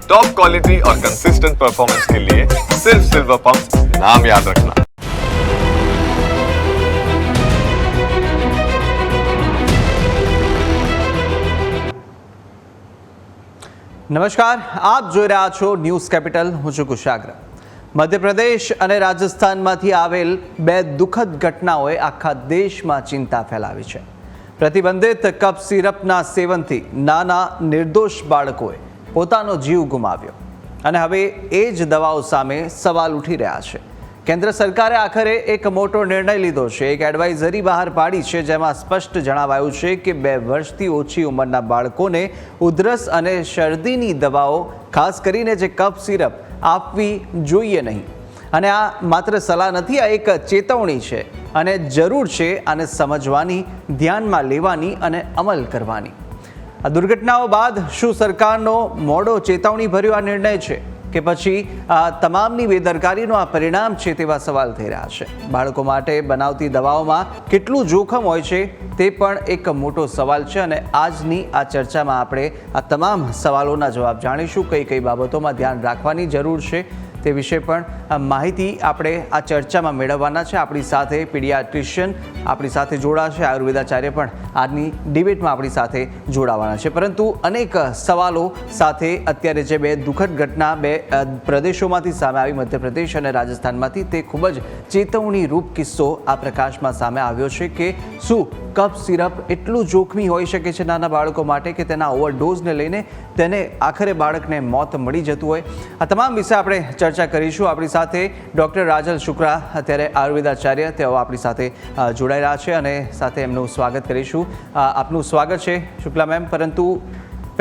Top quality और consistent performance के लिए सिर्फ सिल्वर पंप नाम याद रखना। નમસ્કાર, આપ જોઈ રહ્યા છો ન્યૂઝ કેપિટલ. હું છું કુશાગ્ર. મધ્યપ્રદેશ અને રાજસ્થાનમાંથી આવેલ બે દુઃખદ ઘટનાઓએ આખા દેશમાં ચિંતા ફેલાવી છે. પ્રતિબંધિત કફ સિરપના સેવનથી નાના નિર્દોષ બાળકોએ પોતાનો જીવ ગુમાવ્યો અને હવે એ જ દવાઓ સામે સવાલ ઉઠી રહ્યા છે. કેન્દ્ર સરકારે આખરે એક મોટો નિર્ણય લીધો છે. એક એડવાઇઝરી બહાર પાડી છે જેમાં સ્પષ્ટ જણાવાયું છે કે 2 વર્ષથી ઓછી ઉંમરના બાળકોને ઉધરસ અને શરદીની દવાઓ, ખાસ કરીને જે કફ સિરપ, આપવી જોઈએ નહીં. અને આ માત્ર સલાહ નથી, આ એક ચેતવણી છે અને જરૂર છે આને સમજવાની, ધ્યાનમાં લેવાની અને અમલ કરવાની. આ દુર્ઘટનાઓ બાદ શું સરકારનો મોડો ચેતવણી ભર્યો આ નિર્ણય છે કે પછી આ તમામની બેદરકારીનું આ પરિણામ છે, તેવા સવાલ થઈ રહ્યા છે. બાળકો માટે બનાવતી દવાઓમાં કેટલું જોખમ હોય છે તે પણ એક મોટો સવાલ છે અને આજની આ ચર્ચામાં આપણે આ તમામ સવાલોના જવાબ જાણીશું. કઈ કઈ બાબતોમાં ધ્યાન રાખવાની જરૂર છે તે વિશે પણ માહિતી આપણે આ ચર્ચામાં મેળવવાના છે. આપણી સાથે પીડિયાટ્રિશિયન આપણી સાથે જોડાશે, આયુર્વેદાચાર્ય પણ આજની ડિબેટમાં આપણી સાથે જોડાવાના છે. પરંતુ અનેક સવાલો સાથે અત્યારે જે 2 દુઃખદ ઘટના 2 પ્રદેશોમાંથી સામે આવી, મધ્યપ્રદેશ અને રાજસ્થાનમાંથી, તે ખૂબ જ ચેતવણીરૂપ કિસ્સો આ પ્રકાશમાં સામે આવ્યો છે કે શું કફ સિરપ એટલું જોખમી હોઈ શકે છે નાના બાળકો માટે કે તેના ઓવરડોઝને લઈને તેને આખરે બાળકને મોત મળી જતું હોય. આ તમામ વિશે આપણે ચર્ચા કરીશું. આપણી સાથે ડૉક્ટર રાજલ શુક્લા, અત્યારે આયુર્વેદાચાર્ય, તેઓ આપણી સાથે જોડાઈ રહ્યા છે અને સાથે એમનું સ્વાગત કરીશું. આપનું સ્વાગત છે શુક્લા મેમ. પરંતુ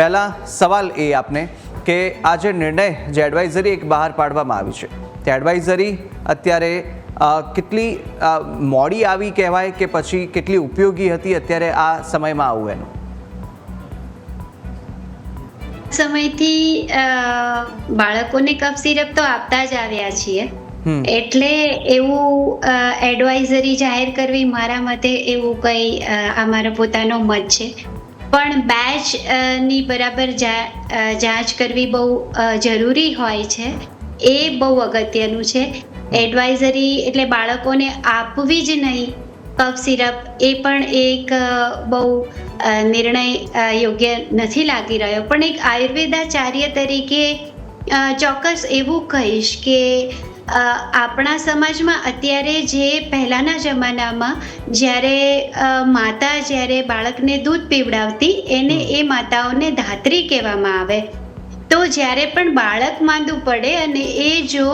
પહેલાં સવાલ એ આપને કે આ જે નિર્ણય, જે એડવાઇઝરી એક બહાર પાડવામાં આવી છે, તે એડવાઇઝરી અત્યારે કેટલી મોડી આવી કહેવાય કે પછી કેટલી ઉપયોગી હતી અત્યારે આ સમયમાં આવું એનું? સમયથી બાળકોને કફ સિરપ તો આપતા જ આવ્યા છીએ, એટલે એવું એડવાઇઝરી જાહેર કરવી મારા મતે એવું કંઈ અમારો પોતાનો મત છે. પણ બેચ ની બરાબર જાંચ કરવી બહુ જરૂરી હોય છે, એ બહુ અગત્યનું છે. એડવાઇઝરી એટલે બાળકોને આપવી જ નહીં કફ સિરપ, એ પણ એક બહુ નિર્ણય યોગ્ય નથી લાગી રહ્યો. પણ એક આયુર્વેદાચાર્ય તરીકે ચોક્કસ એવું કહીશ કે આપણા સમાજમાં અત્યારે જે પહેલાંના જમાનામાં જ્યારે માતા જ્યારે બાળકને દૂધ પીવડાવતી, એને એ માતાઓને ધાત્રી કહેવામાં આવે. તો જ્યારે પણ બાળક માંદું પડે અને એ જો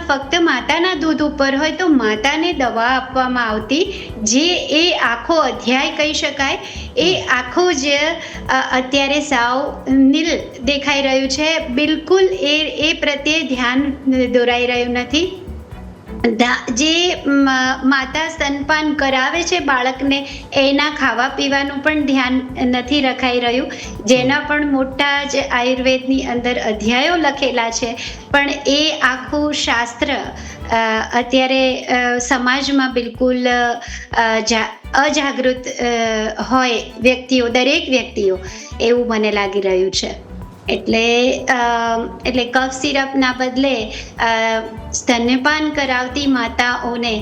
ફક્ત માતાના દૂધ ઉપર હોય તો માતાને દવા આપવામાં આવતી, જે એ આખો અધ્યાય કહી શકાય, એ આખું જ અત્યારે સાવ નીલ દેખાઈ રહ્યું છે. બિલકુલ એ પ્રત્યે ધ્યાન દોરાઈ રહ્યું નથી. જે માતા સ્તનપાન કરાવે છે બાળકને, એના ખાવા પીવાનું પણ ધ્યાન નથી રખાઈ રહ્યું, જેના પણ મોટા જ આયુર્વેદની અંદર અધ્યાયો લખેલા છે. પણ એ આખું શાસ્ત્ર અત્યારે સમાજમાં બિલકુલ અજાગૃત હોય વ્યક્તિઓ, દરેક વ્યક્તિઓ, એવું મને લાગી રહ્યું છે. એટલે કફ સિરપના બદલે સ્તન્યપાન કરાવતી માતાઓને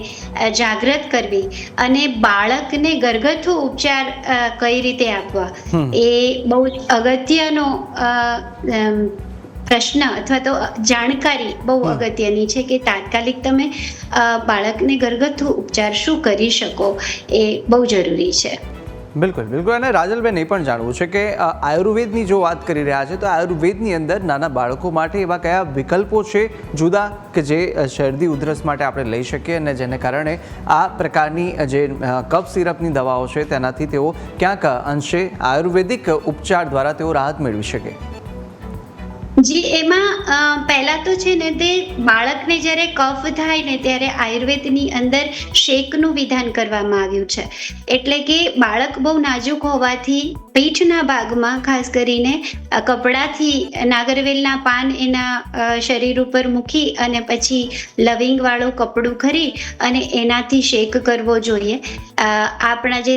જાગૃત કરવી અને બાળકને ઘરગથ્થુ ઉપચાર કઈ રીતે આપવા, એ બહુ અગત્યનો પ્રશ્ન અથવા તો જાણકારી બહુ અગત્યની છે કે તાત્કાલિક તમે બાળકને ઘરગથ્થુ ઉપચાર શું કરી શકો, એ બહુ જરૂરી છે. બિલકુલ બિલકુલ. અને રાજલબેન, એ પણ જાણવું છે કે આયુર્વેદની જો વાત કરી રહ્યા છે તો આયુર્વેદની અંદર નાના બાળકો માટે એવા કયા વિકલ્પો છે જુદા કે જે શરદી ઉધરસ માટે આપણે લઈ શકીએ અને જેને કારણે આ પ્રકારની જે કફ સિરપની દવાઓ છે તેનાથી તેઓ ક્યાંક અંશે આયુર્વેદિક ઉપચાર દ્વારા તેઓ રાહત મેળવી શકે? જી, એમાં પહેલા તો છે ને, તે બાળકને જ્યારે કફ થાય ને ત્યારે આયુર્વેદની અંદર શેકનું વિધાન કરવામાં આવ્યું છે. એટલે કે બાળક બહુ નાજુક હોવાથી પીઠના ભાગમાં ખાસ કરીને કપડાથી નાગરવેલના પાન એના શરીર ઉપર મૂકી અને પછી લવિંગવાળું કપડું કરી અને એનાથી શેક કરવો જોઈએ. આપણા જે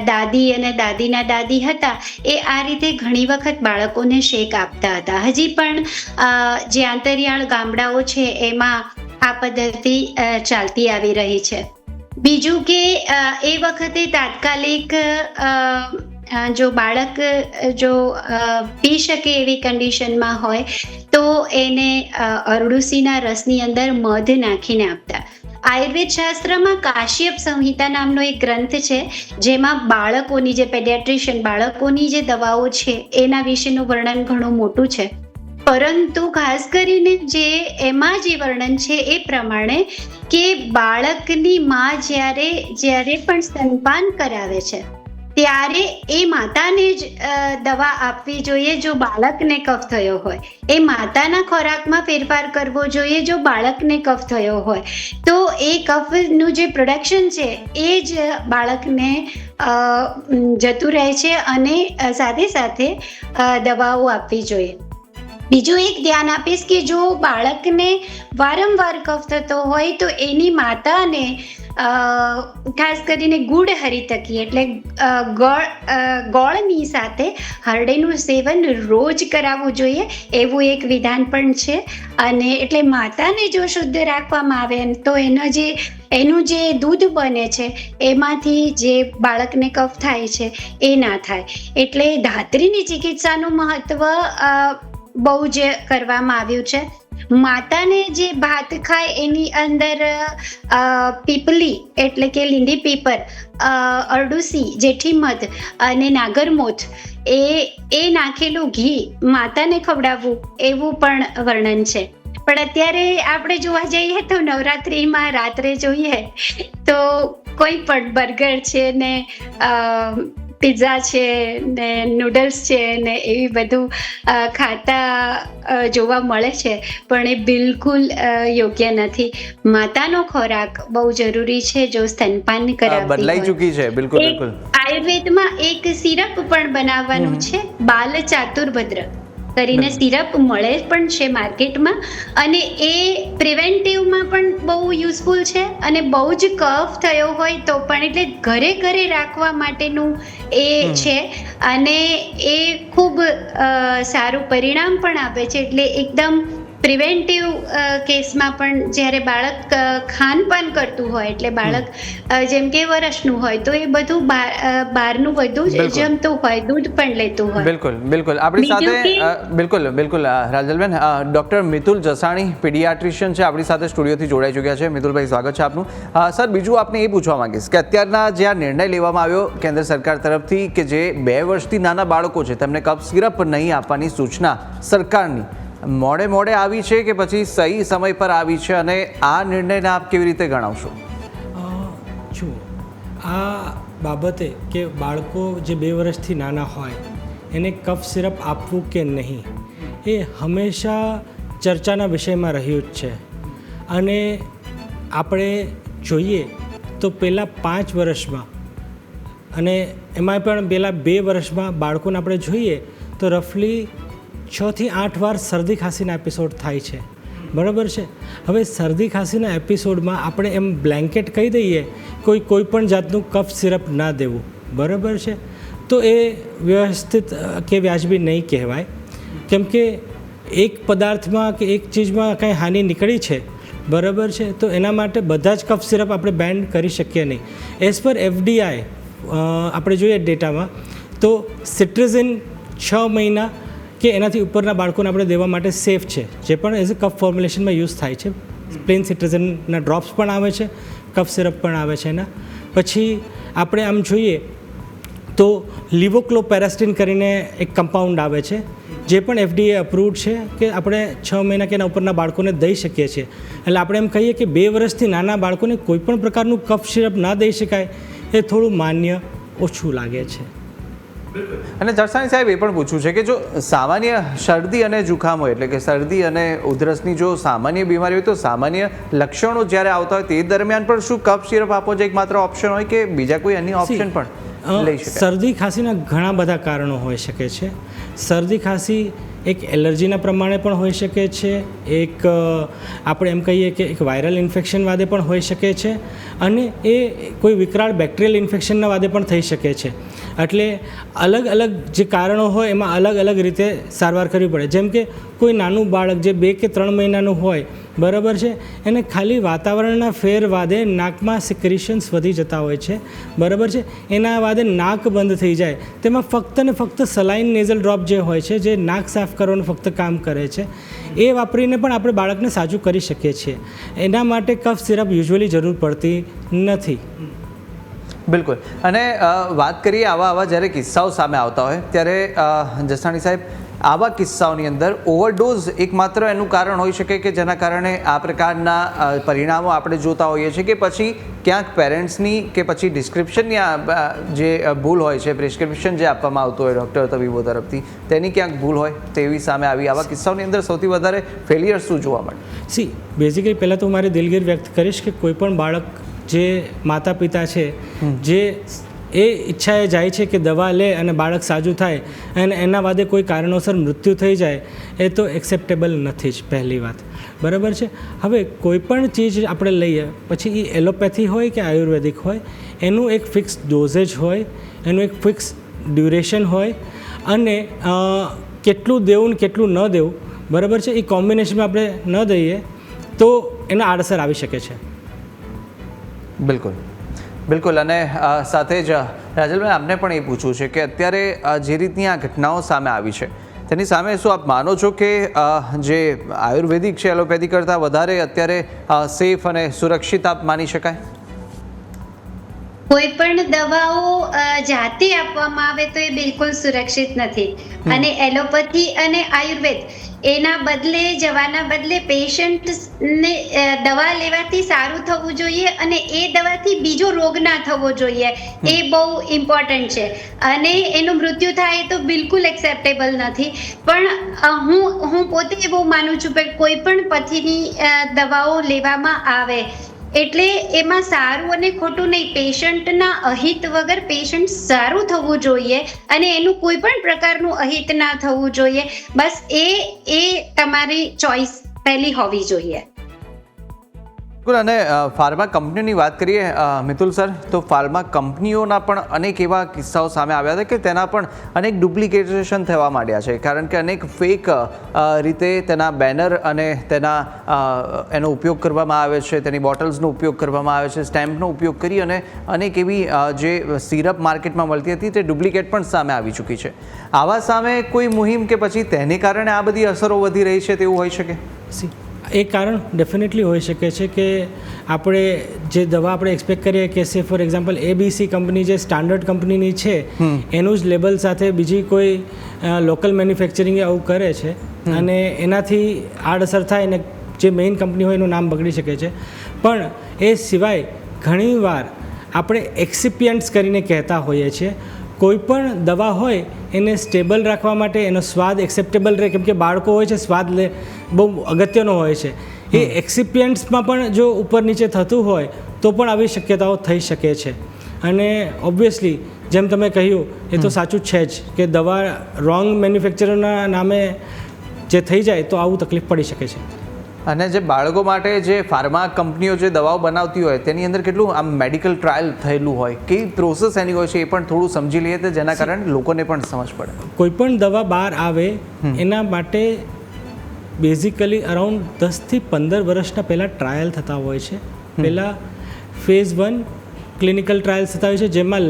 દાદી અને દાદીના દાદી હતા એ આ રીતે ઘણી વખત બાળકોને શેક આપતા હતા. હજી પણ જે આંતરિયાળ ગામડાઓ છે એમાં આ પદ્ધતિ ચાલતી આવી રહી છે. બીજું કે એ વખતે તાત્કાલિક જો બાળક પી શકે એવી કન્ડિશનમાં હોય તો એને અરડુસીના રસની અંદર મધ નાખીને આપતા. આયુર્વેદ શાસ્ત્રમાં કાશ્યપ સંહિતા નામનો એક ગ્રંથ છે જેમાં બાળકોની જે પેડિયાટ્રિશિયન બાળકોની જે દવાઓ છે એના વિશેનું વર્ણન ઘણું મોટું છે. પરંતુ ખાસ કરીને એમાં જે વર્ણન છે એ પ્રમાણે કે બાળકની માં જ્યારે પણ સ્તનપાન કરાવે છે ત્યારે એ માતાને જ દવા આપવી જોઈએ જો બાળકને કફ થયો હોય. એ માતાના ખોરાકમાં ફેરફાર કરવો જોઈએ જો બાળકને કફ થયો હોય. તો એ કફનું જે પ્રોડક્શન છે એ જ બાળકને જતું રહે છે અને સાથે સાથે દવાઓ આપવી જોઈએ. બીજું એક ધ્યાન આપીશ કે જો બાળકને વારંવાર કફ થતો હોય તો એની માતાને ખાસ કરીને ગુડ હરિતકી એટલે ગોળની સાથે હરડેનું સેવન રોજ કરાવવું જોઈએ એવું એક વિધાન પણ છે. અને એટલે માતાને જો શુદ્ધ રાખવામાં આવે તો એનું જે દૂધ બને છે એમાંથી જે બાળકને કફ થાય છે એ ના થાય. એટલે ધાત્રીની ચિકિત્સાનું મહત્વ બહુ જ કરવામાં આવ્યું છે. માતાને જે ભાત ખાય એની અંદર પીપલી એટલે કે લીંડી પીપર, અરડુસી, જેઠી મધ અને નાગરમોથ એ નાખેલું ઘી માતાને ખવડાવવું એવું પણ વર્ણન છે. પણ અત્યારે આપણે જોવા જઈએ તો નવરાત્રિમાં રાત્રે જોઈએ તો કોઈ પણ બર્ગર છે ને પિઝા છે ને નૂડલ્સ છે ને એવી બધું ખાતા જોવા મળે છે પણ એ બિલકુલ યોગ્ય નથી. માતાનો ખોરાક બહુ જરૂરી છે જો સ્તનપાન કરાવતી બદલાઈ ચૂકી છે. બિલકુલ બિલકુલ. આયુર્વેદમાં એક સિરપ પણ બનાવવાનું છે, બાલ ચાતુર્ભદ્ર કરીને સિરપ મળે પણ છે માર્કેટમાં અને એ પ્રિવેન્ટિવમાં પણ બહુ યુઝફુલ છે અને બહુ જ કફ થયો હોય તો પણ એટલે ઘરે રાખવા માટેનું એ છે અને એ ખૂબ સારું પરિણામ પણ આપે છે. એટલે એકદમ પ્રિવેન્ટિવ કેસમાં પણ જ્યારે બાળક ખાનપાન કરતું હોય એટલે બાળક જેમ કે વર્ષનું હોય તો એ બધું બહારનું બધું જ જમતું હોય, દૂધ પણ લેતું હોય. બિલકુલ. આપણી સાથે બિલકુલ રાજલબેન ડૉક્ટર મિતુલ જસાણી પીડિયાટ્રિશિયન છે આપણી સાથે સ્ટુડિયોથી જોડાઈ ચૂક્યા છે. મિતુલભાઈ, સ્વાગત છે આપનું. સર, બીજું આપને એ પૂછવા માંગીશ કે અત્યારના જે આ નિર્ણય લેવામાં આવ્યો કેન્દ્ર સરકાર તરફથી કે જે 2 વર્ષથી નાના બાળકો છે તેમને કફ સિરપ નહીં આપવાની સૂચના સરકારની મોડે આવી છે કે પછી સહી સમય પર આવી છે અને આ નિર્ણયને આપ કેવી રીતે ગણાવશો? જુઓ, આ બાબતે કે બાળકો જે 2 વર્ષથી નાના હોય એને કફ સિરપ આપવું કે નહીં એ હંમેશા ચર્ચાના વિષયમાં રહ્યું જ છે. અને આપણે જોઈએ તો પહેલાં 5 વર્ષમાં અને એમાં પણ પહેલાં 2 વર્ષમાં બાળકોને આપણે જોઈએ તો રફલી 6 થી 8 વાર શરદી ખાંસીના એપિસોડ થાય છે. બરાબર છે. હવે શરદી ખાંસીના એપિસોડમાં આપણે એમ બ્લેન્કેટ કહી દઈએ કોઈ પણ જાતનું કફ સિરપ ના દેવું. બરાબર છે. તો એ વ્યવસ્થિત કે વ્યાજબી નહીં કહેવાય. કેમ કે એક પદાર્થમાં કે એક ચીજમાં કંઈ હાનિ નીકળી છે, બરાબર છે, તો એના માટે બધા જ કફ સિરપ આપણે બેન કરી શકીએ નહીં. એઝ પર FDI આપણે જોઈએ ડેટામાં તો સિટ્રિઝિન 6 મહિના કે એનાથી ઉપરના બાળકોને આપણે દેવા માટે સેફ છે, જે પણ એઝ અ કફ ફોર્મ્યુલેશનમાં યુઝ થાય છે. પ્લેન સિટ્રિઝનના ડ્રોપ્સ પણ આવે છે, કફ સિરપ પણ આવે છે. એના પછી આપણે આમ જોઈએ તો લિવોક્લોપેરાસ્ટિન કરીને એક કમ્પાઉન્ડ આવે છે જે પણ FDA અપ્રૂવડ છે કે આપણે 6 મહિના કે એના ઉપરના બાળકોને દઈ શકીએ છીએ. એટલે આપણે એમ કહીએ કે 2 વર્ષથી નાના બાળકોને કોઈ પણ પ્રકારનું કફ સિરપ ના દઈ શકાય એ થોડું માન્ય ઓછું લાગે છે. અને જસાણી સાહેબ, એ પણ પૂછવું છે કે જો સામાન્ય શરદી અને જુખામ હોય એટલે કે શરદી અને ઉધરસની જો સામાન્ય બીમારી હોય તો સામાન્ય લક્ષણો જ્યારે આવતા હોય તે દરમિયાન પણ શું કફ સિરપ આપવો જે એકમાત્ર ઓપ્શન હોય કે બીજા કોઈ અન્ય ઓપ્શન પણ લઈ શકાય? શરદી ખાંસીના ઘણા બધા કારણો હોઈ શકે છે. શરદી ખાંસી એક એલર્જીના પ્રમાણે પણ હોઈ શકે છે, એક આપણે એમ કહીએ કે એક વાયરલ ઇન્ફેક્શન વાદે પણ હોઈ શકે છે, અને એ કોઈ વિકરાળ બેક્ટેરિયલ ઇન્ફેક્શનના વાદે પણ થઈ શકે છે. એટલે અલગ અલગ જે કારણો હોય એમાં અલગ અલગ રીતે સારવાર કરવી પડે. જેમ કે કોઈ નાનું બાળક જે 2 કે 3 મહિનાનું હોય, બરાબર છે, એને ખાલી વાતાવરણના ફેર વાદે નાકમાં સિક્રેશન્સ વધી જતા હોય છે, બરાબર છે, એના વાદે નાક બંધ થઈ જાય, તેમાં ફક્ત ને ફક્ત સલાઇન નેઝલ ડ્રોપ જે હોય છે, જે નાક સાફ કરવાનું ફક્ત કામ કરે છે, એ વાપરીને પણ આપણે બાળકને સાજું કરી શકીએ છીએ. એના માટે કફ સિરપ યુઝ્યુઅલી જરૂર પડતી નથી. બિલકુલ. અને વાત કરીએ આવા જ્યારે કિસ્સાઓ સામે આવતા હોય ત્યારે જસાણી સાહેબ, આવા કિસ્સાઓની અંદર ઓવરડોઝ એકમાત્ર એનું કારણ હોઈ શકે કે જેના કારણે આ પ્રકારના પરિણામો આપણે જોતા હોઈએ છીએ, કે પછી ક્યાંક પેરેન્ટ્સની કે પછી ડિસ્ક્રિપ્શનની જે ભૂલ હોય છે, પ્રિસ્ક્રિપ્શન જે આપવામાં આવતું હોય ડૉક્ટર તબીબો તરફથી, તેની ક્યાંક ભૂલ હોય તેવી સામે આવી આવા કિસ્સાઓની અંદર સૌથી વધારે ફેલિયર શું જોવા મળે? સી બેઝિકલી પહેલાં તો મારી દિલગીર વ્યક્ત કરીશ કે કોઈ પણ બાળક જે માતા પિતા છે, જે એ ઈચ્છાએ જાય છે કે દવા લે અને બાળક સાજું થાય અને એના વાદે કોઈ કારણોસર મૃત્યુ થઈ જાય, એ તો એક્સેપ્ટેબલ નથી જ, પહેલી વાત, બરાબર છે. હવે કોઈ પણ ચીજ આપણે લઈએ, પછી એ એલોપેથી હોય કે આયુર્વેદિક હોય, એનું એક ફિક્સ ડોઝેજ હોય, એનું એક ફિક્સ ડ્યુરેશન હોય, અને કેટલું દેવું ને કેટલું ન દેવું, બરાબર છે, એ કોમ્બિનેશનમાં આપણે ન દઈએ તો એનો આડઅસર આવી શકે છે. બિલકુલ બિલકુલ. અને સાથે જ રાજલભાઈ, આપને પણ એ પૂછવું છે કે અત્યારે જે રીતની આ ઘટનાઓ સામે આવી છે, તેની સામે શું આપ માનો છો કે જે આયુર્વેદિક છે એલોપેથી કરતાં વધારે અત્યારે સેફ અને સુરક્ષિત આપ માની શકાય? કોઈ પણ દવાઓ જાતે આપવામાં આવે તો એ બિલકુલ સુરક્ષિત નથી. અને એલોપેથી અને આયુર્વેદ એના બદલે જવાના બદલે પેશન્ટને દવા લેવાથી સારું થવું જોઈએ અને એ દવાથી બીજો રોગ ના થવો જોઈએ, એ બહુ ઇમ્પોર્ટન્ટ છે. અને એનું મૃત્યુ થાય તો બિલકુલ એક્સેપ્ટેબલ નથી. પણ હું પોતે એવું માનું છું કે કોઈ પણ પથીની દવાઓ લેવામાં આવે એટલે એમાં સારું અને ખોટું નહીં, પેશન્ટના અહિત વગર પેશન્ટ સારું થવું જોઈએ અને એનું કોઈ પણ પ્રકારનું અહિત ના થવું જોઈએ. બસ એ તમારી ચોઈસ પહેલી હોવી જોઈએ. અને ફાર્મા કંપનીઓની વાત કરીએ મિતુલ સર, તો ફાર્મા કંપનીઓના પણ અનેક એવા કિસ્સાઓ સામે આવ્યા હતા કે તેના પણ અનેક ડુપ્લિકેશન થવા માંડ્યા છે, કારણ કે અનેક ફેક રીતે તેના બેનર અને એનો ઉપયોગ કરવામાં આવે છે, તેની બોટલ્સનો ઉપયોગ કરવામાં આવે છે, સ્ટેમ્પનો ઉપયોગ કરી અને અનેક એવી જે સિરપ માર્કેટમાં મળતી હતી તે ડુપ્લિકેટ પણ સામે આવી ચૂકી છે. આવા સામે કોઈ મુહિમ કે પછી તેને કારણે આ બધી અસરો વધી રહી છે તેવું હોઈ શકે? એ કારણ ડેફિનેટલી હોઈ શકે છે કે આપણે જે દવા આપણે એક્સપેક્ટ કરીએ કે સે ફોર એક્ઝામ્પલ ABC કંપની જે સ્ટાન્ડર્ડ કંપનીની છે, એનું જ લેબલ સાથે બીજી કોઈ લોકલ મેન્યુફેક્ચરિંગ આવું કરે છે અને એનાથી આડઅસર થાય ને જે મેઇન કંપની હોય એનું નામ બગડી શકે છે. પણ એ સિવાય ઘણીવાર આપણે એક્સિપિયન્ટ્સ કરીને કહેતા હોઈએ છીએ. કોઈ પણ દવા હોય એને સ્ટેબલ રાખવા માટે એનો સ્વાદ એક્સેપ્ટેબલ રહે, કેમ કે બાળકો હોય છે, સ્વાદ બહુ અગત્યનો હોય છે. એ એક્સિપિયન્ટ્સમાં પણ જો ઉપર નીચે થતું હોય તો પણ આવી શક્યતાઓ થઈ શકે છે. અને ઓબ્વિયસલી જેમ તમે કહ્યું એ તો સાચું છે જ કે દવા રોંગ મેન્યુફેક્ચરના નામે જે થઈ જાય તો આવું તકલીફ પડી શકે છે. અને જે બાળકો માટે જે ફાર્મા કંપનીઓ જે દવાઓ બનાવતી હોય તેની અંદર કેટલું આમ મેડિકલ ટ્રાયલ થયેલું હોય, કેવી પ્રોસેસ એની હોય છે એ પણ થોડું સમજી લઈએ તો જેના કારણે લોકોને પણ સમજ પડે. કોઈ પણ દવા બહાર આવે એના માટે બેઝિકલી અરાઉન્ડ 10 થી 15 વર્ષના પહેલાં ટ્રાયલ થતા હોય છે. પહેલાં ફેઝ 1 ક્લિનિકલ ટ્રાયલ્સ થતા હોય છે, જેમાં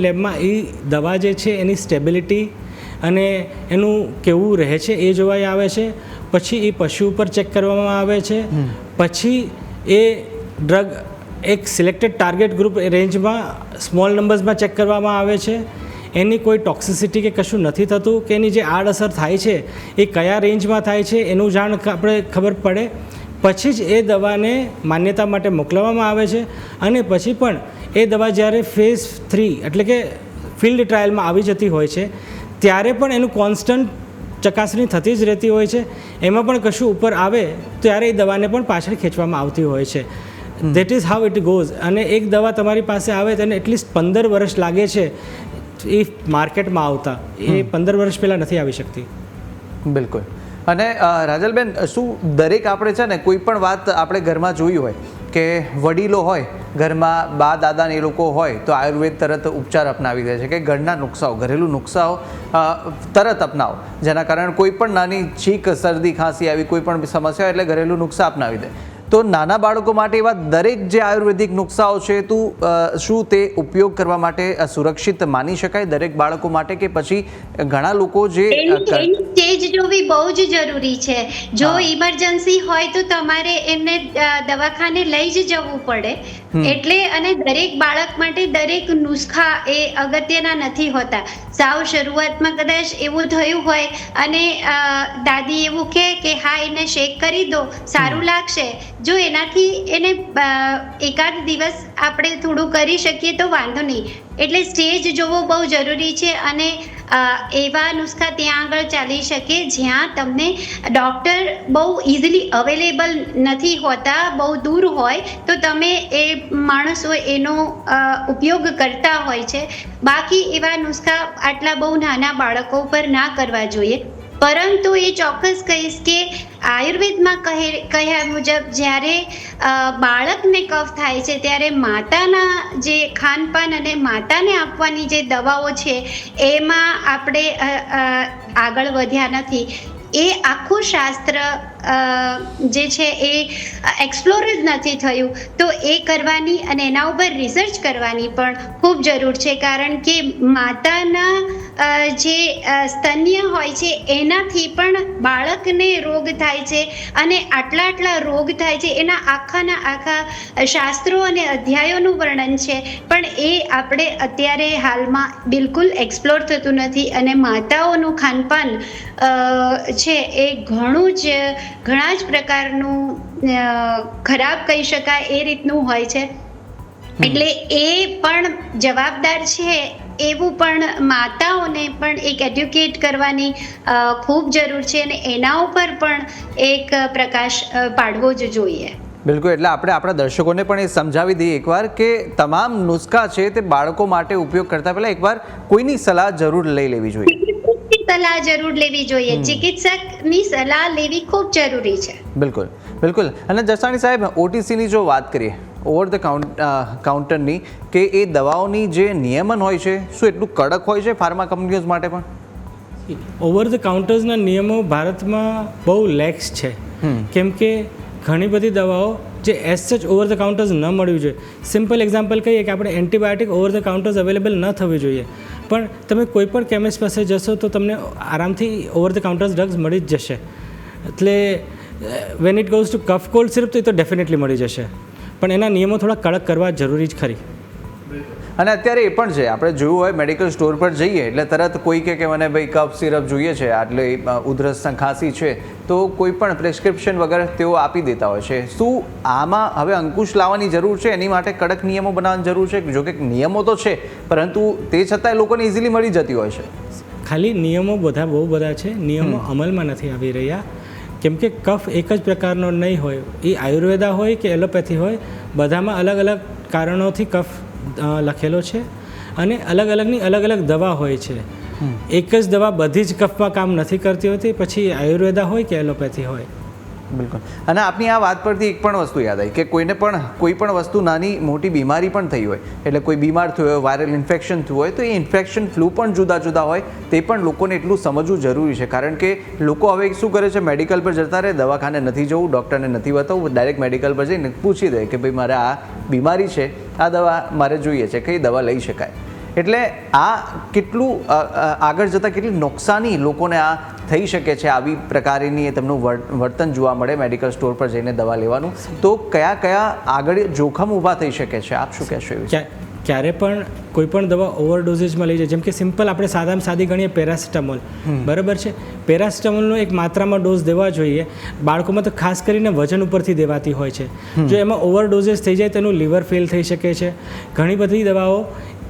લેબમાં એ દવા જે છે એની સ્ટેબિલિટી અને એનું કેવું રહે છે એ જોવા આવે છે. પછી એ પશુ ઉપર ચેક કરવામાં આવે છે. પછી એ ડ્રગ એક સિલેક્ટેડ ટાર્ગેટ ગ્રુપ રેન્જમાં સ્મોલ નંબર્સમાં ચેક કરવામાં આવે છે. એની કોઈ ટોક્સિસિટી કે કશું નથી થતું કે એની જે આડઅસર થાય છે એ કયા રેન્જમાં થાય છે એનું જાણ આપણે ખબર પડે. પછી જ એ દવાને માન્યતા માટે મોકલવામાં આવે છે. અને પછી પણ એ દવા જ્યારે ફેઝ 3 એટલે કે ફિલ્ડ ટ્રાયલમાં આવી જતી હોય છે ત્યારે પણ એનું કોન્સ્ટન્ટ ચકાસણી થતી જ રહેતી હોય છે. એમાં પણ કશું ઉપર આવે ત્યારે એ દવાને પણ પાછળ ખેંચવામાં આવતી હોય છે. That is how it goes. અને એક દવા તમારી પાસે આવે તેને એટલીસ્ટ 15 વર્ષ લાગે છે એ માર્કેટમાં આવતા. એ 15 વર્ષ પહેલાં નથી આવી શકતી. બિલકુલ. અને રાજલબેન, શું દરેક આપણે છે ને કોઈ પણ વાત આપણે ઘરમાં જોઈ હોય કે વડીલો હોય ઘરમાં, બા દાદા ને એ લોકો હોય તો આયુર્વેદ તરત ઉપચાર અપનાવી દે છે કે ઘરના નુસ્ખાઓ, ઘરેલું નુસ્ખાઓ તરત અપનાવો, જેના કારણે કોઈ પણ નાની છીંક, શરદી, ખાંસી આવી કોઈ પણ સમસ્યા હોય એટલે ઘરેલું નુસ્ખા અપનાવી દે. તો નાના બાળકો માટે એવા દરેક જે આયુર્વેદિક નુસ્ખાઓ છે શું તે ઉપયોગ કરવા માટે સુરક્ષિત માની શકાય દરેક બાળકો માટે, કે પછી ઘણા લોકો જે સ્ટેજ જોવી બહુ જ જરૂરી છે. જો ઇમરજન્સી હોય તો તમારે એમને દવાખાને લઈ જ જવું પડે. એટલે અને દરેક બાળક માટે દરેક નુસ્ખા એ અગત્યના નથી હોતા. સાવ શરૂઆતમાં કદાચ એવું થયું હોય અને દાદી એવું કહે કે હા એને શેક કરી દો, સારું લાગશે, જો એનાથી એને એકાદ દિવસ આપણે થોડું કરી શકીએ તો વાંધો નહીં. એટલે સ્ટેજ જોવો બહુ જરૂરી છે. અને એવા નુસ્ખા ત્યાં આગળ ચાલી શકે જ્યાં તમને ડૉક્ટર બહુ ઇઝીલી અવેલેબલ નથી હોતા, બહુ દૂર હોય તો તમે એ માણસો એનો ઉપયોગ કરતા હોય છે. બાકી એવા નુસ્ખા આટલા બહુ નાના બાળકો પર ના કરવા જોઈએ. પરંતુ એ ચોક્કસ કહીશ કે આયુર્વેદમાં કહ્યા મુજબ જ્યારે બાળકને કફ થાય છે ત્યારે માતાના જે ખાનપાન અને માતાને આપવાની જે દવાઓ છે એમાં આપણે આગળ વધ્યા નથી. એ આખું શાસ્ત્ર જે છે એ એક્સપ્લોર જ નથી થયું. તો એ કરવાની અને એના ઉપર રિસર્ચ કરવાની પણ ખૂબ જરૂર છે. કારણ કે માતાના જે સ્તન્ય હોય છે એનાથી પણ બાળકને રોગ થાય છે અને આટલા રોગ થાય છે એના આખા શાસ્ત્રો અને અધ્યાયોનું વર્ણન છે. પણ એ આપણે અત્યારે હાલમાં બિલકુલ એક્સપ્લોર થતું નથી. અને માતાઓનું ખાનપાન છે એ ઘણા જ પ્રકારનું ખરાબ કહી શકાય એ રીતનું હોય છે. એટલે એ પણ જવાબદાર છે. એવું પણ માતાઓને પણ એક એડ્યુકેટ કરવાની ખૂબ જરૂર છે અને એના ઉપર પણ એક પ્રકાશ પાડવો જ જોઈએ. બિલકુલ. એટલે આપણે આપણા દર્શકોને પણ એ સમજાવી દઈએ એકવાર કે તમામ નુસ્ખા છે તે બાળકો માટે ઉપયોગ કરતા પહેલા એકવાર કોઈની સલાહ જરૂર લઈ લેવી જોઈએ. સલાહ જરૂર લેવી જોઈએ. ચિકિત્સકની સલાહ લેવી ખૂબ જરૂરી છે. બિલકુલ બિલકુલ. અને જસાણી સાહેબ, ઓટીસીની જો વાત કરીએ, ઓવર ધ કાઉન્ટરની, કે એ દવાઓની જે નિયમન હોય છે શું એટલું કડક હોય છે ફાર્મા કંપનીઓ માટે પણ? ઓવર ધ કાઉન્ટર્સના નિયમો ભારતમાં બહુ લેક્સ છે. કેમ કે ઘણી બધી દવાઓ જે એઝ સચ ઓવર ધ કાઉન્ટર્સ ન મળવી જોઈએ. સિમ્પલ એક્ઝામ્પલ કહીએ કે આપણે antibiotic over the counters available ન થવી જોઈએ, પણ તમે કોઈ પણ કેમિસ્ટ પાસે જશો તો તમને આરામથી ઓવર ધ કાઉન્ટર્સ ડ્રગ્સ મળી જ જશે. એટલે when it goes to cough cold syrup તો એ તો ડેફિનેટલી મળી જશે, પણ એના નિયમો થોડા કડક કરવા જરૂરી જ ખરી. અને અત્યારે એ પણ છે, આપણે જોયું હોય મેડિકલ સ્ટોર પર જઈએ એટલે તરત કોઈ કે મને ભાઈ કફ સિરપ જોઈએ છે, આટલે ઉધરસ ખાંસી છે, તો કોઈ પણ પ્રિસ્ક્રિપ્શન વગર તેઓ આપી દેતા હોય છે. શું આમાં હવે અંકુશ લાવવાની જરૂર છે? એની માટે કડક નિયમો બનાવવાની જરૂર છે? જો કે નિયમો તો છે, પરંતુ તે છતાંય લોકોને ઇઝીલી મળી જતી હોય છે. ખાલી નિયમો બહુ બધા છે, નિયમો અમલમાં નથી આવી રહ્યા. કેમ કે કફ એક જ પ્રકારનો નહીં હોય, એ આયુર્વેદા હોય કે એલોપેથી હોય, બધામાં અલગ અલગ કારણોથી કફ લખેલો છે અને અલગ અલગ દવા હોય છે. એક જ દવા બધી જ કફમાં કામ નથી કરતી હોતી, પછી આયુર્વેદા હોય કે એલોપેથી હોય. બિલકુલ. અને આપની આ વાત પરથી એક પણ વસ્તુ યાદ આવી કે કોઈને પણ કોઈ પણ વસ્તુ નાની મોટી બીમારી પણ થઈ હોય, એટલે કોઈ બીમાર થયો હોય, વાયરલ ઇન્ફેક્શન થયું હોય, તો એ ઇન્ફેક્શન ફ્લૂ પણ જુદા હોય, તે પણ લોકોને એટલું સમજવું જરૂરી છે. કારણ કે લોકો હવે શું કરે છે, મેડિકલ પર જતા રહે, દવાખાને નથી જવું, ડૉક્ટરને નથી બતાવવું, ડાયરેક્ટ મેડિકલ પર જઈને પૂછી દે કે ભાઈ મારે આ બીમારી છે, આ દવા મારે જોઈએ છે, કઈ દવા લઈ શકાય. એટલે આ કેટલું આગળ જતાં કેટલી નુકસાની લોકોને આ થઈ શકે છે, આવી પ્રકારની તેમનું વર્તન જોવા મળે મેડિકલ સ્ટોર પર જઈને દવા લેવાનું. તો કયા આગળ જોખમ ઊભા થઈ શકે છે, આપ શું કહેશો? ક્યારે પણ કોઈ પણ દવા ઓવરડોઝેજમાં લઈ જાય, જેમ કે સિમ્પલ આપણે સાદામાં સાદી ગણીએ પેરાસિટામોલ, બરાબર છે, પેરાસિટામોલનો એક માત્રામાં ડોઝ દેવા જોઈએ. બાળકોમાં તો ખાસ કરીને વજન ઉપરથી દેવાતી હોય છે. જો એમાં ઓવરડોઝેજ થઈ જાય તો એનું લીવર ફેલ થઈ શકે છે. ઘણી બધી દવાઓ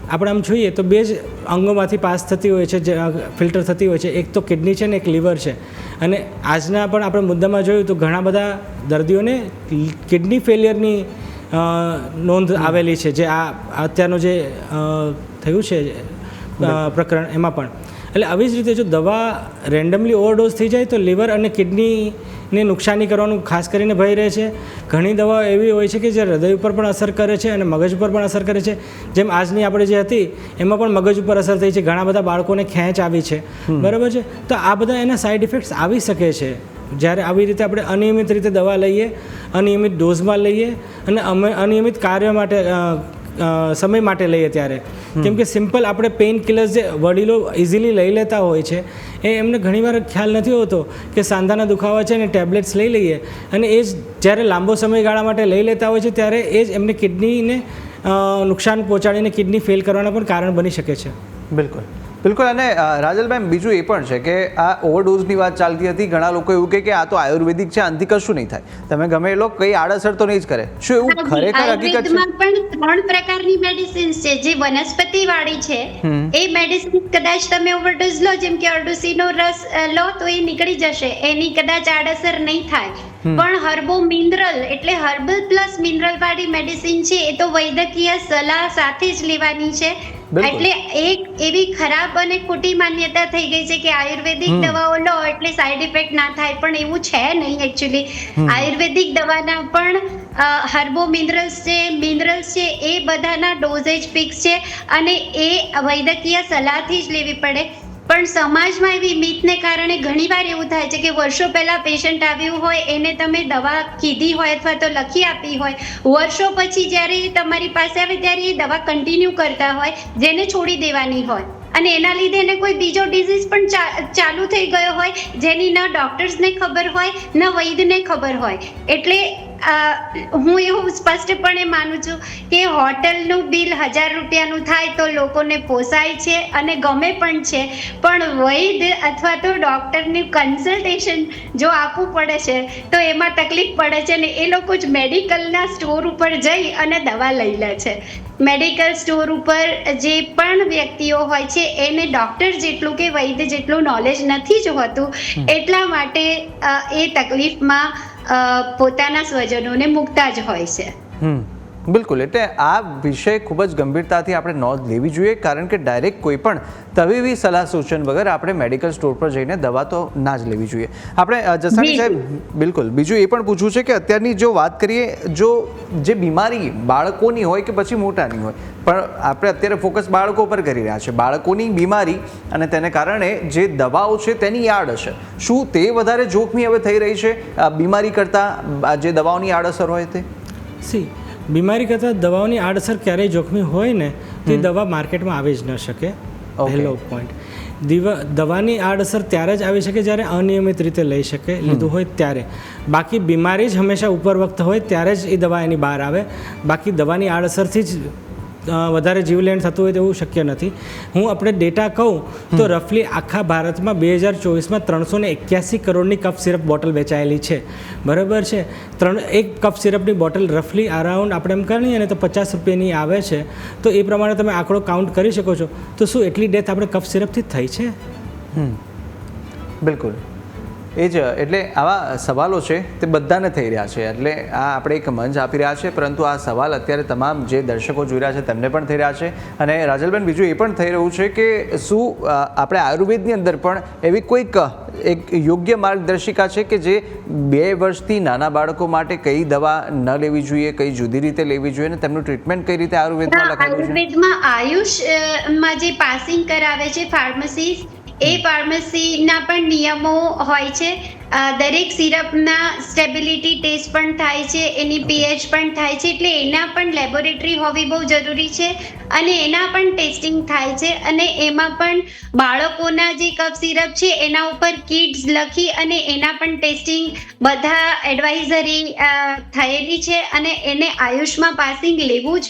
આપણે આમ જોઈએ તો બે જ અંગોમાંથી પાસ થતી હોય છે, જે ફિલ્ટર થતી હોય છે, એક તો કિડની છે ને એક લીવર છે. અને આજના પણ આપણે મુદ્દામાં જોયું તો ઘણા બધા દર્દીઓને કિડની ફેલિયરની નોંધ આવેલી છે, જે આ અત્યારનું જે થયું છે પ્રકરણ એમાં પણ. એટલે આવી જ રીતે જો દવા રેન્ડમલી ઓવરડોઝ થઈ જાય તો લીવર અને કિડનીને નુકસાની કરવાનું ખાસ કરીને ભય રહે છે. ઘણી દવાઓ એવી હોય છે કે જે હૃદય ઉપર પણ અસર કરે છે અને મગજ ઉપર પણ અસર કરે છે. જેમ આજની આપણે જે હતી એમાં પણ મગજ ઉપર અસર થઈ છે. ઘણા બધા બાળકોને ખેંચ આવી છે, બરાબર છે. તો આ બધા એના સાઈડ ઇફેક્ટ્સ આવી શકે છે જ્યારે આવી રીતે આપણે અનિયમિત રીતે દવા લઈએ, અનિયમિત ડોઝમાં લઈએ અને અનિયમિત કાર્ય માટે સમય માટે લઈએ ત્યારે. કેમ કે સિમ્પલ આપણે પેઇન કિલર્સ જે વડીલો ઇઝીલી લઈ લેતા હોય છે એ એમને ઘણીવાર ખ્યાલ નથી હોતો કે સાંધાના દુખાવા છે અને ટેબ્લેટ્સ લઈ લઈએ અને એ જ જ્યારે લાંબો સમયગાળા માટે લઈ લેતા હોય છે ત્યારે એ જ એમને કિડનીને નુકસાન પહોંચાડીને કિડની ફેલ કરવાના પણ કારણ બની શકે છે. બિલકુલ બિલકુલ. અને રાજલભાઈ, બીજું એ પણ છે કે આ ઓવરડોઝની વાત ચાલતી હતી. ઘણા લોકો એવું કહે કે આ તો આયુર્વેદિક છે, આનાથી કશું નહીં થાય, તમે ગમે એ લો કંઈ આડઅસર તો નહીં જ કરે. શું એવું ખરેખર હકીકત છે? આયુર્વેદમાં પણ 3 પ્રકારની મેડિસિન્સ છે. જે વનસ્પતિ વાળી છે એ મેડિસિન કદાચ તમે ઓવરડોઝ લો, જેમ કે અરડુસીનો રસ લો તો એ નીકળી જશે, એની કદાચ આડઅસર નહીં થાય. પણ હર્બો મિનરલ એટલે હર્બલ પ્લસ મિનરલ વાળી મેડિસિન છે એ તો વૈદ્યકીય સલાહ સાથે જ લેવાની છે. એટલે એક એવી ખરાબ અને ખોટી માન્યતા થઈ ગઈ છે કે આયુર્વેદિક દવાઓ લો એટલે સાઈડ ઇફેક્ટ ના થાય, પણ એવું છે નહીં. એકચ્યુઅલી આયુર્વેદિક દવાના પણ હર્બો મિનરલ્સ છે એ બધાના ડોઝેજ ફિક્સ છે અને એ વૈદ્યકીય સલાહથી જ લેવી પડે. પણ સમાજમાં એવી મિથને કારણે ઘણીવાર એવું થાય છે કે વર્ષો પહેલા પેશન્ટ આવ્યું હોય, એને તમે દવા કીધી હોય અથવા તો લખી આપી હોય, વર્ષો પછી જ્યારે એ તમારી પાસે આવે ત્યારે એ દવા કન્ટિન્યુ કરતા હોય જેને છોડી દેવાની હોય અને એના લીધે એને કોઈ બીજો ડિઝીઝ પણ ચાલુ થઈ ગયો હોય જેની ન ડોક્ટર્સને ખબર હોય ન વૈદ્યને ખબર હોય. એટલે હું એવું સ્પષ્ટપણે માનું છું કે હોટલનું બિલ 1000 રૂપિયાનું થાય તો લોકોને પોસાય છે અને ગમે પણ છે, પણ વૈદ્ય અથવા તો ડૉક્ટરનું કન્સલ્ટેશન જો આપવું પડે છે તો એમાં તકલીફ પડે છે અને એ લોકો જ મેડિકલના સ્ટોર ઉપર જઈ અને દવા લઈ લે છે. મેડિકલ સ્ટોર ઉપર જે પણ વ્યક્તિઓ હોય છે એને ડૉક્ટર જેટલું કે વૈદ્ય જેટલું નોલેજ નથી જ હોતું, એટલા માટે એ તકલીફમાં પોતાના સ્વજનોને મૂકતા જ હોય છે. બિલકુલ. એટલે આ વિષય ખૂબ જ ગંભીરતાથી આપણે નોંધ લેવી જોઈએ, કારણ કે ડાયરેક્ટ કોઈ પણ તબીબી સલાહ સૂચન વગર આપણે મેડિકલ સ્ટોર પર જઈને દવા તો ના જ લેવી જોઈએ. આપણે જસાણી સાહેબ, બિલકુલ, બીજું એ પણ પૂછવું છે કે અત્યારની જો વાત કરીએ, જો જે બીમારી બાળકોની હોય કે પછી મોટાની હોય, પણ આપણે અત્યારે ફોકસ બાળકો પર કરી રહ્યા છે, બાળકોની બીમારી અને તેને કારણે જે દવાઓ છે તેની આડઅસર, શું તે વધારે જોખમી હવે થઈ રહી છે બીમારી કરતાં જે દવાઓની આડઅસર હોય તે? બીમારી કરતાં દવાઓની આડઅસર ક્યારેય જોખમી હોય ને તે દવા માર્કેટમાં આવી જ ન શકે. પહેલો પોઈન્ટ. દવાની આડઅસર ત્યારે જ આવી શકે જ્યારે અનિયમિત રીતે લઈ લીધું હોય ત્યારે. બાકી બીમારી જ હંમેશા ઉપર વખત હોય ત્યારે જ એ દવા એની બહાર આવે. બાકી દવાની આડઅસરથી જ વધારે જીવલેણ થતું હોય તેવું શક્ય નથી. હું આપણે ડેટા કહું તો રફલી આખા ભારતમાં 2024માં 381 કરોડની કફ સિરપ બોટલ વેચાયેલી છે, બરાબર છે. એક કફ સિરપની બોટલ રફલી અરાઉન્ડ આપણે એમ કરીએ ને તો 50 રૂપિયાની આવે છે. તો એ પ્રમાણે તમે આંકડો કાઉન્ટ કરી શકો છો. તો શું એટલી ડેથ આપણે કફ સિરપથી જ થઈ છે? બિલકુલ. એ જ, એટલે આવા સવાલો છે તે બધાને થઈ રહ્યા છે. એટલે આ આપણે એક મંચ આપી રહ્યા છે, પરંતુ આ સવાલ અત્યારે તમામ જે દર્શકો જોઈ રહ્યા છે તેમને પણ થઈ રહ્યા છે. અને રાજલબેન, બીજું એ પણ થઈ રહ્યું છે કે શું આપણે આયુર્વેદની અંદર પણ એવી કોઈક એક યોગ્ય માર્ગદર્શિકા છે કે જે 2 વર્ષથી નાના બાળકો માટે કઈ દવા ન લેવી જોઈએ, કઈ જુદી રીતે લેવી જોઈએ અને તેમનું ટ્રીટમેન્ટ કઈ રીતે આયુર્વેદમાં લખાયેલું છે? આયુર્વેદમાં આયુષમાં જે પાસિંગ કરાવે છે ફાર્મસી, એ ફાર્મસીના પણ નિયમો હોય છે. દરેક સિરપના સ્ટેબિલિટી ટેસ્ટ પણ થાય છે, એની પીએચ પણ થાય છે, એટલે એના પણ લેબોરેટરી હોવી બહુ જરૂરી છે અને એના પણ ટેસ્ટિંગ થાય છે. અને એમાં પણ બાળકોના જે કફ સિરપ છે એના ઉપર કિડ્સ લખી અને એના પણ ટેસ્ટિંગ બધા એડવાઇઝરી થયેલી છે અને એને આયુષમાં પાસિંગ લેવું જ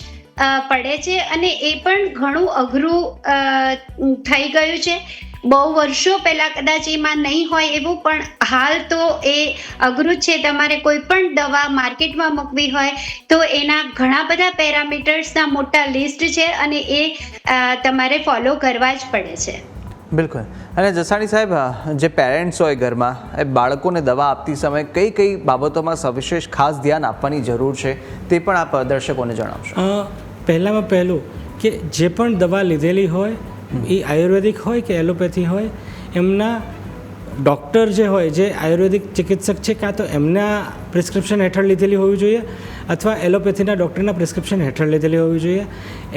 પડે છે. અને એ પણ ઘણું અઘરું થઈ ગયું છે. બહુ વર્ષો પહેલા કદાચ એમાં નહીં હોય એવું, પણ હાલ તો એ અઘરું છે. તમારે કોઈ પણ દવા માર્કેટમાં મૂકવી હોય તો એના ઘણા બધા પેરામીટર્સના મોટા લિસ્ટ છે અને એ તમારે ફોલો કરવા જ પડે છે. બિલકુલ. અને જસાણી સાહેબ, જે પેરેન્ટ્સ હોય ઘરમાં, એ બાળકોને દવા આપતી સમયે કઈ કઈ બાબતોમાં સવિશેષ ખાસ ધ્યાન આપવાની જરૂર છે તે પણ આપ દર્શકોને જણાવશો. પહેલામાં પહેલું કે જે પણ દવા લીધેલી હોય એ આયુર્વેદિક હોય કે એલોપેથી હોય, એમના ડૉક્ટર જે હોય, જે આયુર્વેદિક ચિકિત્સક છે, કાં તો એમના પ્રિસ્ક્રિપ્શન હેઠળ લીધેલી હોવી જોઈએ અથવા એલોપેથીના ડૉક્ટરના પ્રિસ્ક્રિપ્શન હેઠળ લીધેલી હોવી જોઈએ.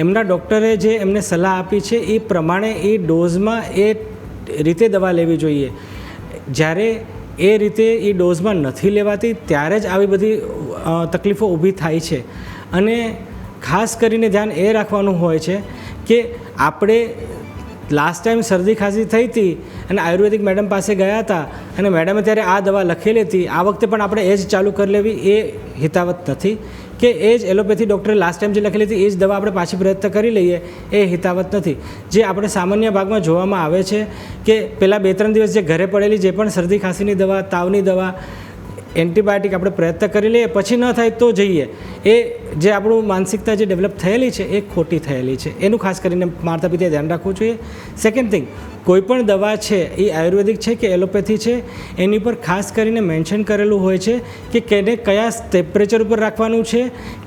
એમના ડૉક્ટરે જે એમને સલાહ આપી છે એ પ્રમાણે એ ડોઝમાં એ રીતે દવા લેવી જોઈએ. જ્યારે એ રીતે એ ડોઝમાં નથી લેવાતી ત્યારે જ આવી બધી તકલીફો ઊભી થાય છે. અને ખાસ કરીને ધ્યાન એ રાખવાનું હોય છે કે આપણે લાસ્ટ ટાઈમ શરદી ખાંસી થઈ હતી અને આયુર્વેદિક મેડમ પાસે ગયા હતા અને મેડમે ત્યારે આ દવા લખેલી હતી, આ વખતે પણ આપણે એ જ ચાલુ કરી લેવી એ હિતાવત નથી. કે એ જ એલોપેથી ડૉક્ટરે લાસ્ટ ટાઈમ જે લખેલી હતી એ જ દવા આપણે પાછી પ્રયત્ન કરી લઈએ એ હિતાવત નથી. જે આપણે સામાન્ય ભાગમાં જોવામાં આવે છે કે પહેલાં 2-3 દિવસ જે ઘરે પડેલી જે પણ શરદી ખાંસીની દવા, તાવની દવા, એન્ટીબાયોટિક આપણે પ્રયત્ન કરી લઈએ, પછી ન થાય તો જઈએ. એ જે આપણું માનસિકતા જે ડેવલપ થયેલી છે એ ખોટી થયેલી છે. એનું ખાસ કરીને માતા પિતાએ ધ્યાન રાખવું જોઈએ. સેકન્ડ થિંગ, કોઈ પણ દવા છે એ આયુર્વેદિક છે કે એલોપેથી છે, એની પર ખાસ કરીને મેન્શન કરેલું હોય છે કે કેને કયા ટેમ્પરેચર ઉપર રાખવાનું છે,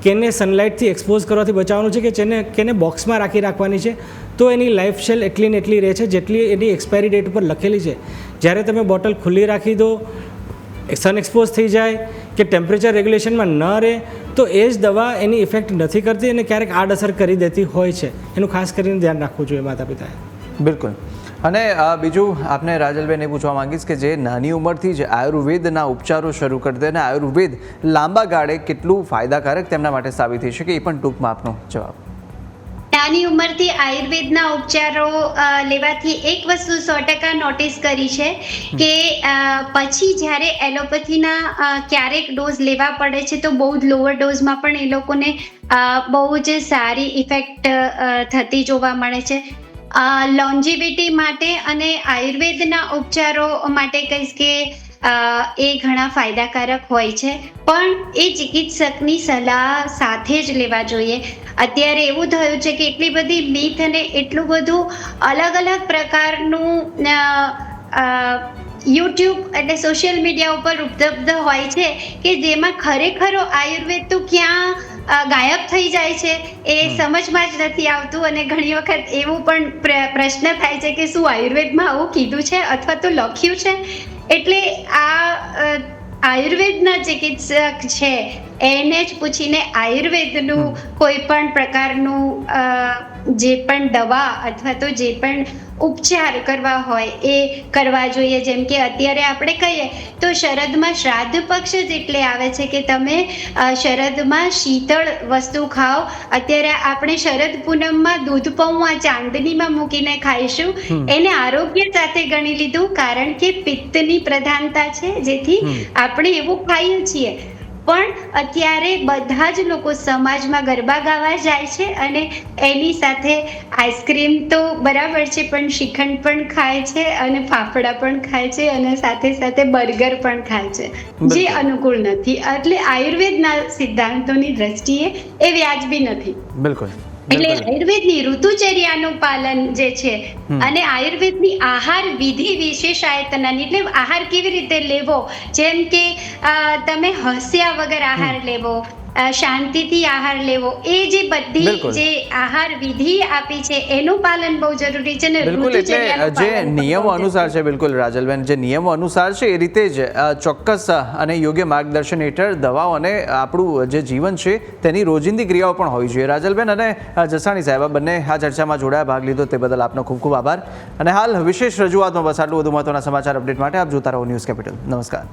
કેને સનલાઇટથી એક્સપોઝ કરવાથી બચાવવાનું છે, કે કેને બોક્સમાં રાખવાની છે. તો એની લાઈફ સ્ટાઈલ એટલી ને એટલી રહે છે જેટલી એની એક્સપાયરી ડેટ ઉપર લખેલી છે. જ્યારે તમે બોટલ ખુલ્લી રાખી દો, સન એક્સપોઝ થઈ જાય કે ટેમ્પરેચર રેગ્યુલેશનમાં ન રહે તો એ જ દવા એની ઇફેક્ટ નથી કરતી અને ક્યારેક આડઅસર કરી દેતી હોય છે. એનું ખાસ કરીને ધ્યાન રાખવું જોઈએ માતા પિતાએ. બિલકુલ. અને બીજું આપને રાજલબેન એ પૂછવા માંગીશ કે જે નાની ઉંમરથી જ આયુર્વેદના ઉપચારો શરૂ કરી દે અને આયુર્વેદ લાંબા ગાળે કેટલું ફાયદાકારક તેમના માટે સાબિત થઈ શકે, એ પણ ટૂંકમાં આપનો જવાબ. નાની ઉંમરથી આયુર્વેદના ઉપચારો લેવાથી એક વસ્તુ 100% નોટિસ કરી છે કે પછી જ્યારે એલોપેથીના ક્યારેક ડોઝ લેવા પડે છે તો બહુ જ લોઅર ડોઝમાં પણ એ લોકોને બહુ જ સારી ઇફેક્ટ થતી જોવા મળે છે. લોન્જિવિટી માટે અને આયુર્વેદના ઉપચારો માટે કહીશ કે એ ઘણા ફાયદાકારક હોય છે, પણ એ ચિકિત્સકની સલાહ સાથે જ લેવા જોઈએ. અત્યારે એવું થયું છે કે એટલી બધી મીથ અને એટલું બધું અલગ અલગ પ્રકારનું યુટ્યુબ એટલે સોશિયલ મીડિયા ઉપર ઉપલબ્ધ હોય છે કે જેમાં ખરેખરો આયુર્વેદ તો ક્યાં ગાયબ થઈ જાય છે એ સમજમાં જ નથી આવતું. અને ઘણી વખત એવું પણ પ્રશ્ન થાય છે કે શું આયુર્વેદમાં આવું કીધું છે અથવા તો લખ્યું છે. એટલે આ આયુર્વેદના ચિકિત્સક છે એને જ પૂછીને આયુર્વેદનું કોઈ પણ પ્રકારનું જે પણ દવા અથવા તો જે પણ ઉપચાર કરવા હોય એ કરવા જોઈએ. જેમ કે અત્યારે આપણે કહીએ તો શરદમાં શ્રાદ્ધ પક્ષ જ એટલે આવે છે કે તમે શરદમાં શીતળ વસ્તુ ખાઓ. અત્યારે આપણે શરદ પૂનમમાં દૂધ પૌવા ચાંદનીમાં મૂકીને ખાઈશું, એને આરોગ્ય સાથે ગણી લીધું, કારણ કે પિત્તની પ્રધાનતા છે જેથી આપણે એવું ખાઈએ છીએ. પણ અત્યારે બધા જ લોકો સમાજમાં ગરબા ગાવા જાય છે અને એની સાથે આઈસ્ક્રીમ તો બરાબર છે પણ શ્રીખંડ પણ ખાય છે અને ફાફડા પણ ખાય છે અને સાથે સાથે બર્ગર પણ ખાય છે, જે અનુકૂળ નથી. એટલે આયુર્વેદના સિદ્ધાંતોની દ્રષ્ટિએ એ વ્યાજબી નથી. બિલકુલ. એટલે આયુર્વેદની ઋતુચર્યાનું પાલન જે છે અને આયુર્વેદની આહાર વિધિ વિશેષાયતનાની એટલે આહાર કેવી રીતે લેવો, જેમ કે તમે હસ્યા વગર આહાર લેવો, શાંતિથી આહાર લેવો, એ જે બધી જે આહાર વિધિ આપી છે એનું પાલન બહુ જરૂરી છે. ને બિલકુલ, એટલે જે નિયમો અનુસાર છે, બિલકુલ રાજલબેન, જે નિયમો અનુસાર છે એ રીતે જ ચોક્કસ અને યોગ્ય માર્ગદર્શન હેઠળ દવાઓ અને આપણું જે જીવન છે તેની રોજિંદી ક્રિયાઓ પણ હોવી જોઈએ. રાજલબેન અને જસાણી સાહેબ બંને આ ચર્ચામાં જોડાયા, ભાગ લીધો તે બદલ આપનો ખૂબ ખૂબ આભાર. અને હાલ વિશેષ રજૂઆતમાં બસ આટલું. વધુ મહત્વના સમાચાર અપડેટ માટે આપ જોતા રહો ન્યૂઝ કેપિટલ. નમસ્કાર.